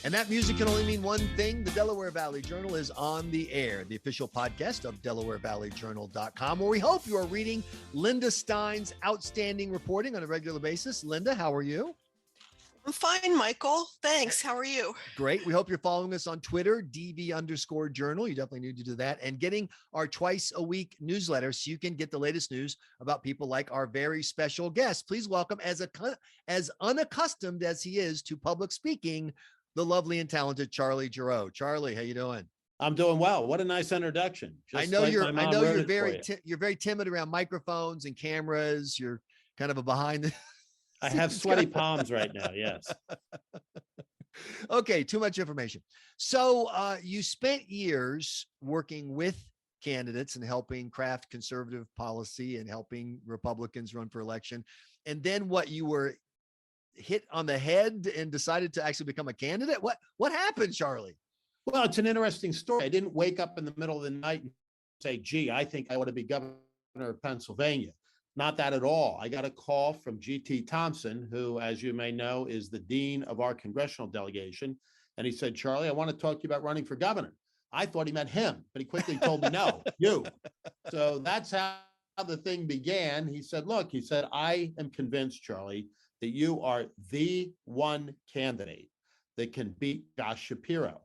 And that music can only mean one thing. The Delaware Valley Journal is on the air, the official podcast of DelawareValleyJournal.com, where we hope you are reading Linda Stein's outstanding reporting on a regular basis. Linda, how are you? I'm fine, Michael. Thanks. How are you? Great. We hope you're following us on Twitter, DV_journal. You definitely need to do that. And getting our twice a week newsletter so you can get the latest news about people like our very special guest. Please welcome, as unaccustomed as he is to public speaking, the lovely and talented Charlie Gerow. Charlie, how you doing? I'm doing well. What a nice introduction. I know you're very timid around microphones and cameras. You're kind of a behind the I have sweaty palms right now. Yes. Okay, too much information. So you spent years working with candidates and helping craft conservative policy and helping Republicans run for election. And then you were hit on the head and decided to actually become a candidate? What happened, Charlie? Well, it's an interesting story. I didn't wake up in the middle of the night and say, gee, I think I ought to be governor of Pennsylvania. Not that at all. I got a call from G.T. Thompson, who, as you may know, is the dean of our congressional delegation. And he said, Charlie, I want to talk to you about running for governor. I thought he meant him, but he quickly told me, no, you. So that's how the thing began. He said, look, I am convinced, Charlie, that you are the one candidate that can beat Josh Shapiro.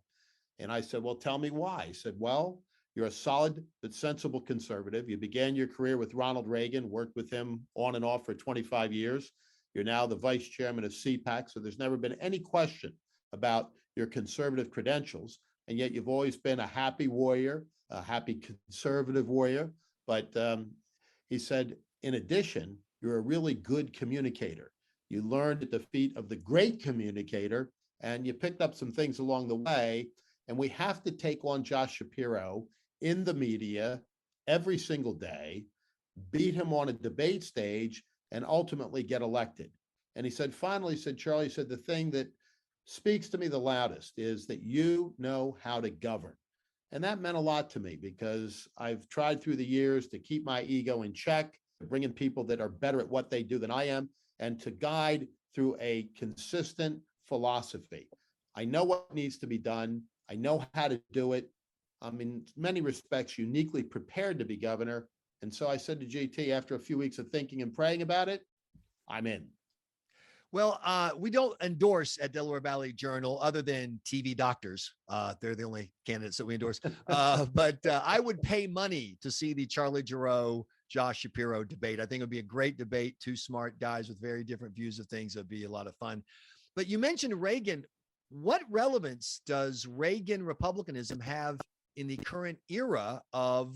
And I said, well, tell me why. He said, well, you're a solid but sensible conservative. You began your career with Ronald Reagan, worked with him on and off for 25 years. You're now the vice chairman of CPAC, so there's never been any question about your conservative credentials. And yet you've always been a happy warrior, a happy conservative warrior. But he said, in addition, you're a really good communicator. You learned at the feet of the great communicator, and you picked up some things along the way. And we have to take on Josh Shapiro in the media every single day, beat him on a debate stage, and ultimately get elected. And he said, finally, Charlie, the thing that speaks to me the loudest is that you know how to govern. And that meant a lot to me because I've tried through the years to keep my ego in check, to bring in people that are better at what they do than I am, and to guide through a consistent philosophy. I know what needs to be done. I know how to do it. I'm in many respects uniquely prepared to be governor. And so I said to GT, after a few weeks of thinking and praying about it, I'm in. Well, we don't endorse at Delaware Valley Journal other than TV doctors. They're the only candidates that we endorse. But I would pay money to see the Charlie Gerow, Josh Shapiro debate. I think it would be a great debate. Two smart guys with very different views of things. It'd be a lot of fun. But you mentioned Reagan. What relevance does Reagan Republicanism have in the current era of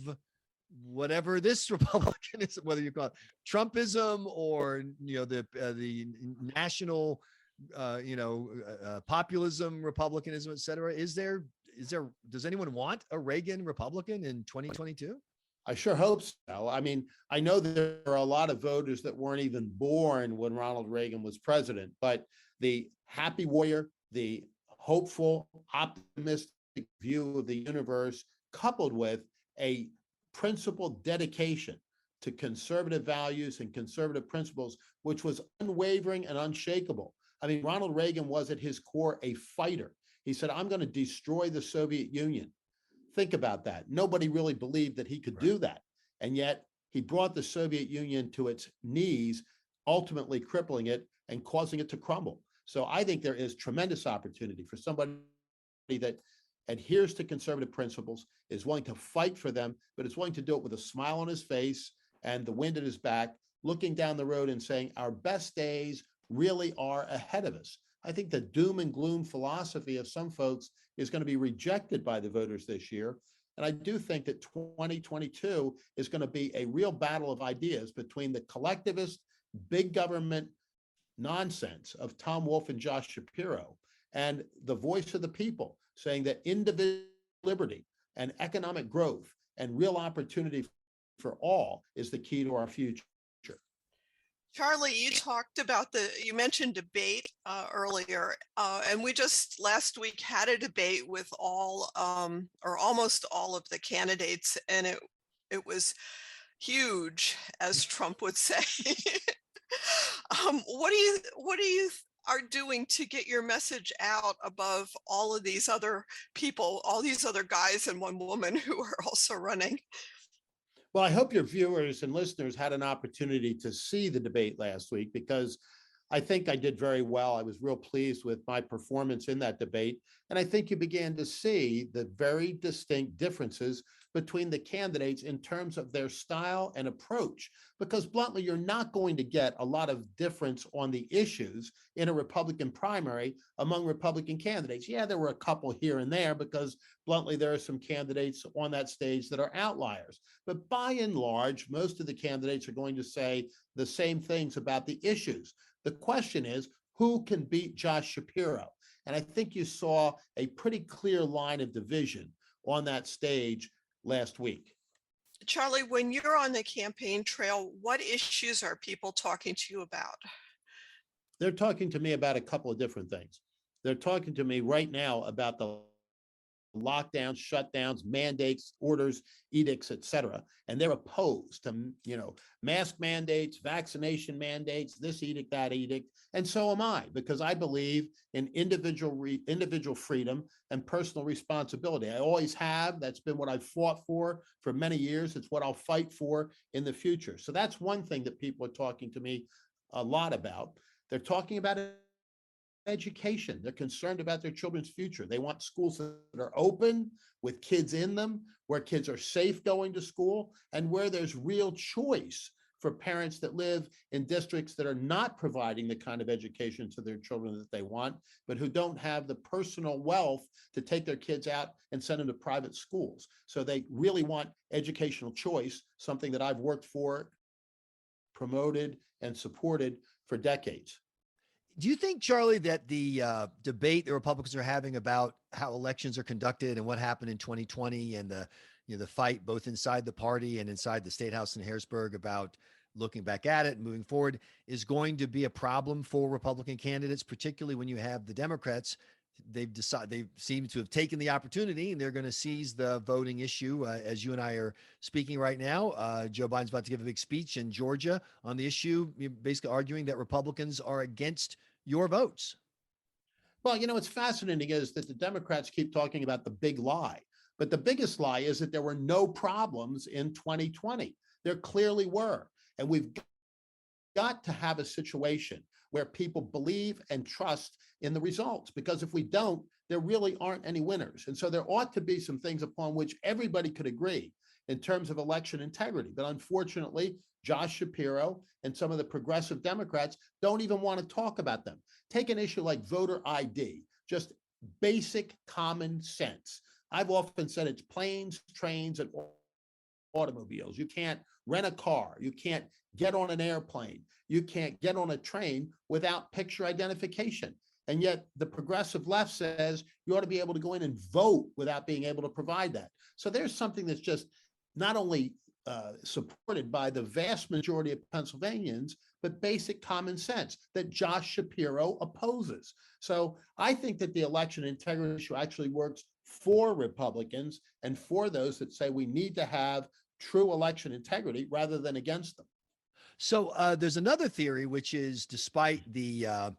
whatever this Republicanism, whether you call it Trumpism or the national populism, Republicanism, et cetera? Does anyone want a Reagan Republican in 2022? I sure hope so. I mean, I know there are a lot of voters that weren't even born when Ronald Reagan was president, but the happy warrior, the hopeful, optimistic view of the universe, coupled with a principled dedication to conservative values and conservative principles, which was unwavering and unshakable. I mean, Ronald Reagan was at his core a fighter. He said, I'm going to destroy the Soviet Union. Think about that. Nobody really believed that he could do that. And yet he brought the Soviet Union to its knees, ultimately crippling it and causing it to crumble. So I think there is tremendous opportunity for somebody that adheres to conservative principles, is willing to fight for them, but is willing to do it with a smile on his face and the wind at his back, looking down the road and saying, our best days really are ahead of us. I think the doom and gloom philosophy of some folks is going to be rejected by the voters this year. And I do think that 2022 is going to be a real battle of ideas between the collectivist, big government nonsense of Tom Wolfe and Josh Shapiro and the voice of the people saying that individual liberty and economic growth and real opportunity for all is the key to our future. Charlie, you mentioned debate earlier, and we just last week had a debate with all or almost all of the candidates, and it was huge, as Trump would say. What do you are doing to get your message out above all of these other people, all these other guys and one woman who are also running? Well, I hope your viewers and listeners had an opportunity to see the debate last week, because I think I did very well. I was real pleased with my performance in that debate. And I think you began to see the very distinct differences between the candidates in terms of their style and approach. Because bluntly, you're not going to get a lot of difference on the issues in a Republican primary among Republican candidates. Yeah, there were a couple here and there, because bluntly, there are some candidates on that stage that are outliers. But by and large, most of the candidates are going to say the same things about the issues. The question is, who can beat Josh Shapiro? And I think you saw a pretty clear line of division on that stage last week. Charlie, when you're on the campaign trail, what issues are people talking to you about? They're talking to me about a couple of different things. They're talking to me right now about the lockdowns, shutdowns, mandates, orders, edicts, et cetera. And they're opposed to, mask mandates, vaccination mandates, this edict, that edict. And so am I, because I believe in individual freedom and personal responsibility. I always have. That's been what I've fought for many years. It's what I'll fight for in the future. So that's one thing that people are talking to me a lot about. They're talking about education. They're concerned about their children's future. They want schools that are open with kids in them, where kids are safe going to school, and where there's real choice for parents that live in districts that are not providing the kind of education to their children that they want, but who don't have the personal wealth to take their kids out and send them to private schools. So they really want educational choice, something that I've worked for, promoted, and supported for decades. Do you think, Charlie, that the debate the Republicans are having about how elections are conducted and what happened in 2020 and the fight both inside the party and inside the State House in Harrisburg about looking back at it and moving forward is going to be a problem for Republican candidates, particularly when you have the Democrats? They seem to have taken the opportunity and they're going to seize the voting issue. As you and I are speaking right now, Joe Biden's about to give a big speech in Georgia on the issue, basically arguing that Republicans are against your votes. Well, what's fascinating is that the Democrats keep talking about the big lie, but the biggest lie is that there were no problems in 2020. There clearly were. And we've got to have a situation where people believe and trust in the results, because if we don't, there really aren't any winners. And so there ought to be some things upon which everybody could agree in terms of election integrity. But unfortunately, Josh Shapiro and some of the progressive Democrats don't even want to talk about them. Take an issue like voter ID, just basic common sense. I've often said it's planes, trains, and automobiles. You can't rent a car. You can't get on an airplane. You can't get on a train without picture identification. And yet the progressive left says you ought to be able to go in and vote without being able to provide that. So there's something that's just not only supported by the vast majority of Pennsylvanians, but basic common sense that Josh Shapiro opposes. So I think that the election integrity issue actually works for Republicans and for those that say we need to have true election integrity rather than against them. So there's another theory, which is despite the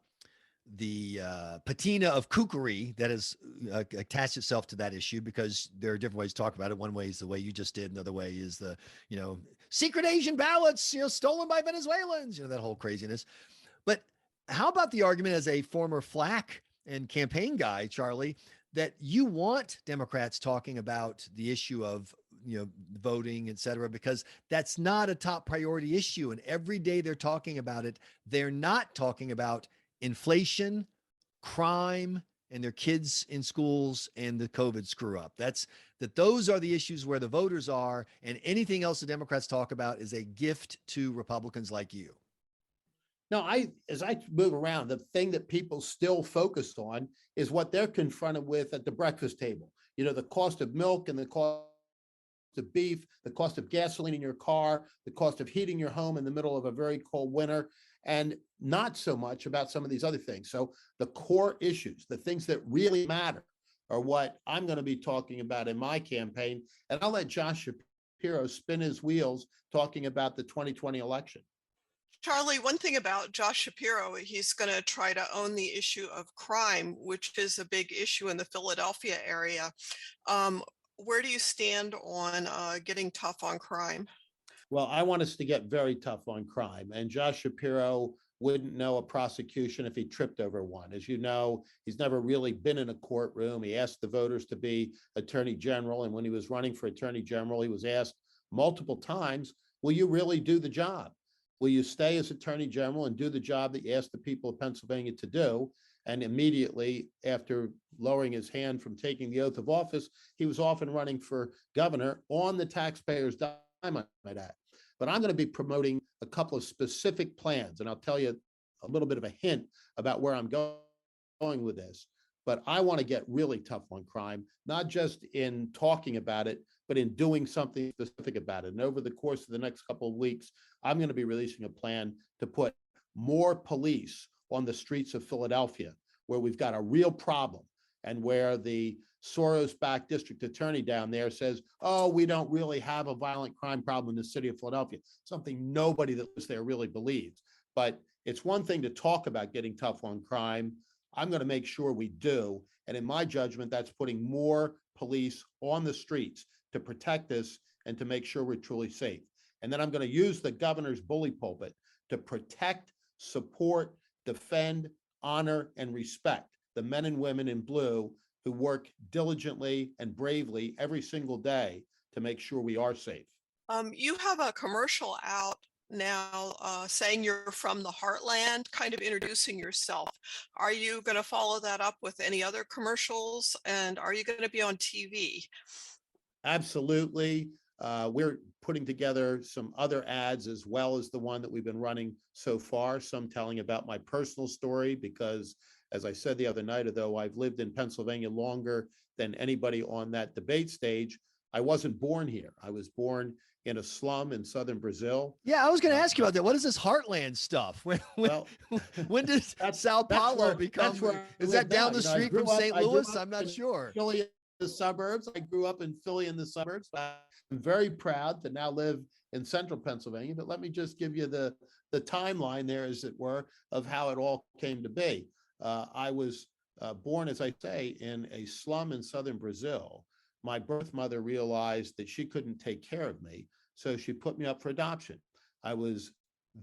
patina of kookery that has attached itself to that issue, because there are different ways to talk about it. One way is the way you just did. Another way is the, secret Asian ballots, stolen by Venezuelans, that whole craziness. But how about the argument as a former FLAC and campaign guy, Charlie, that you want Democrats talking about the issue of, voting, et cetera, because that's not a top priority issue. And every day they're talking about it, they're not talking about inflation, crime, and their kids in schools and the COVID screw up. Those are the issues where the voters are, and anything else the Democrats talk about is a gift to Republicans like you. No, as I move around, the thing that people still focus on is what they're confronted with at the breakfast table. The cost of milk and the cost of beef, the cost of gasoline in your car, the cost of heating your home in the middle of a very cold winter, and not so much about some of these other things. So the core issues, the things that really matter, are what I'm going to be talking about in my campaign. And I'll let Josh Shapiro spin his wheels talking about the 2020 election. Charlie, one thing about Josh Shapiro, he's going to try to own the issue of crime, which is a big issue in the Philadelphia area. Um, where do you stand on getting tough on crime? Well, I want us to get very tough on crime. And Josh Shapiro wouldn't know a prosecution if he tripped over one. As you know, he's never really been in a courtroom. He asked the voters to be attorney general. And when he was running for attorney general, he was asked multiple times, will you really do the job? Will you stay as attorney general and do the job that you asked the people of Pennsylvania to do? And immediately after lowering his hand from taking the oath of office, he was off and running for governor on the taxpayers' dime, I might add. But I'm going to be promoting a couple of specific plans, and I'll tell you a little bit of a hint about where I'm going with this. But I want to get really tough on crime, not just in talking about it, but in doing something specific about it. And over the course of the next couple of weeks, I'm going to be releasing a plan to put more police on the streets of Philadelphia, where we've got a real problem and where the Soros-backed district attorney down there says, oh, we don't really have a violent crime problem in the city of Philadelphia, something nobody that lives there really believes. But it's one thing to talk about getting tough on crime. I'm going to make sure we do. And in my judgment, that's putting more police on the streets to protect us and to make sure we're truly safe. And then I'm going to use the governor's bully pulpit to protect, support, defend, honor, and respect the men and women in blue who work diligently and bravely every single day to make sure we are safe. You have a commercial out now saying you're from the heartland, kind of introducing yourself. Are you going to follow that up with any other commercials? And are you going to be on TV? Absolutely. We're putting together some other ads as well as the one that we've been running so far, some telling about my personal story, because as I said the other night, although I've lived in Pennsylvania longer than anybody on that debate stage, I wasn't born here. I was born in a slum in southern Brazil. Yeah, I was going to ask you about that. What is this heartland stuff? When does Sao Paulo become? Is that down the street from St. Louis? I'm not sure. Philly, the suburbs. I grew up in Philly in the suburbs. I'm very proud to now live in central Pennsylvania. But let me just give you the timeline there, as it were, of how it all came to be. I was born, as I say, in a slum in southern Brazil. My birth mother realized that she couldn't take care of me, so she put me up for adoption. I was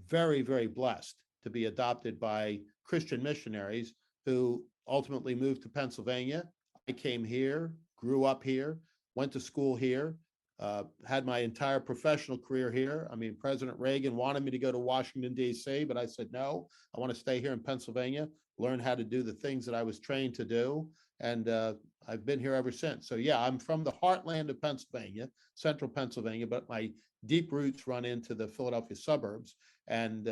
very, very blessed to be adopted by Christian missionaries who ultimately moved to Pennsylvania. I came here, grew up here, went to school here, had my entire professional career here. I mean, President Reagan wanted me to go to Washington, D.C., but I said, no, I want to stay here in Pennsylvania, learn how to do the things that I was trained to do. And I've been here ever since. So yeah, I'm from the heartland of Pennsylvania, central Pennsylvania, but my deep roots run into the Philadelphia suburbs. And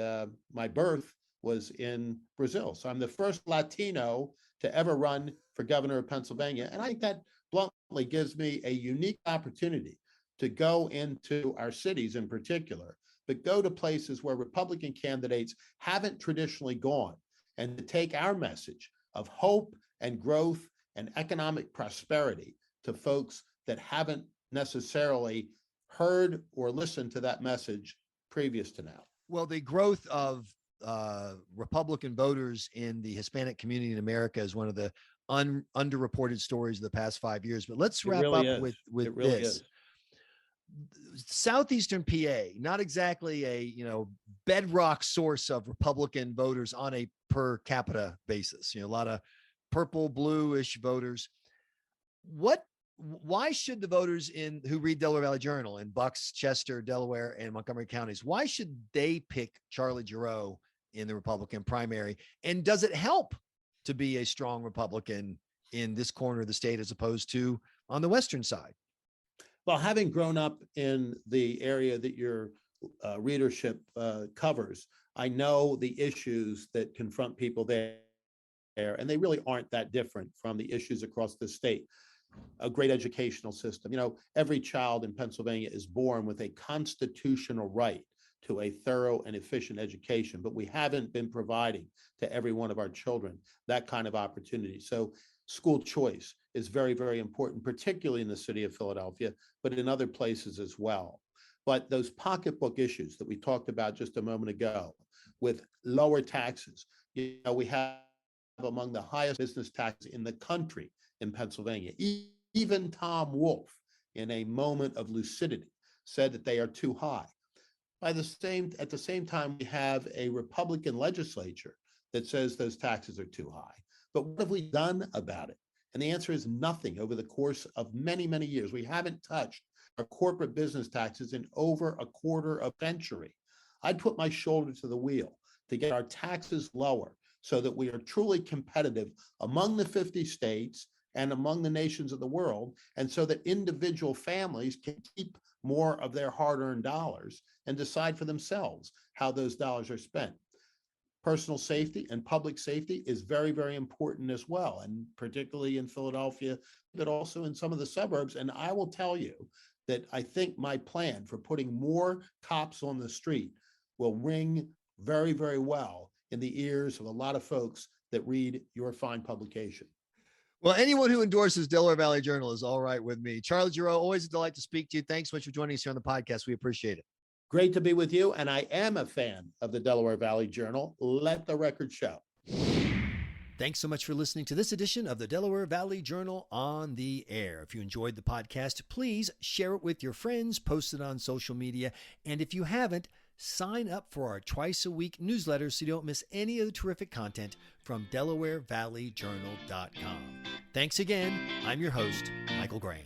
my birth was in Brazil. So I'm the first Latino to ever run for governor of Pennsylvania. And I think that bluntly gives me a unique opportunity to go into our cities in particular, but go to places where Republican candidates haven't traditionally gone, and to take our message of hope and growth and economic prosperity to folks that haven't necessarily heard or listened to that message previous to now. Well, the growth of Republican voters in the Hispanic community in America is one of the underreported stories of the past 5 years. But let's wrap up with this. Southeastern PA, not exactly a bedrock source of Republican voters on a per capita basis. A lot of purple, bluish voters. Why should the voters who read Delaware Valley Journal in Bucks, Chester, Delaware, and Montgomery counties, why should they pick Charlie Gerow in the Republican primary? And does it help to be a strong Republican in this corner of the state as opposed to on the western side? Well, having grown up in the area that your readership covers, I know the issues that confront people there, and they really aren't that different from the issues across the state. A great educational system. Every child in Pennsylvania is born with a constitutional right to a thorough and efficient education, but we haven't been providing to every one of our children that kind of opportunity. So school choice is very, very important, particularly in the city of Philadelphia, but in other places as well. But those pocketbook issues that we talked about just a moment ago with lower taxes, we have among the highest business taxes in the country in Pennsylvania. Even Tom Wolf, in a moment of lucidity, said that they are too high. At the same time, we have a Republican legislature that says those taxes are too high. But what have we done about it? And the answer is nothing. Over the course of many, many years, we haven't touched our corporate business taxes in over a quarter of a century. I'd put my shoulder to the wheel to get our taxes lower so that we are truly competitive among the 50 states and among the nations of the world, and so that individual families can keep more of their hard-earned dollars and decide for themselves how those dollars are spent. Personal safety and public safety is very, very important as well, and particularly in Philadelphia, but also in some of the suburbs. And I will tell you that I think my plan for putting more cops on the street will ring very, very well in the ears of a lot of folks that read your fine publication. Well, anyone who endorses Delaware Valley Journal is all right with me. Charlie Gerow, always a delight to speak to you. Thanks so much for joining us here on the podcast. We appreciate it. Great to be with you. And I am a fan of the Delaware Valley Journal. Let the record show. Thanks so much for listening to this edition of the Delaware Valley Journal on the air. If you enjoyed the podcast, please share it with your friends, post it on social media. And if you haven't, sign up for our twice-a-week newsletter so you don't miss any of the terrific content from DelawareValleyJournal.com. Thanks again. I'm your host, Michael Graham.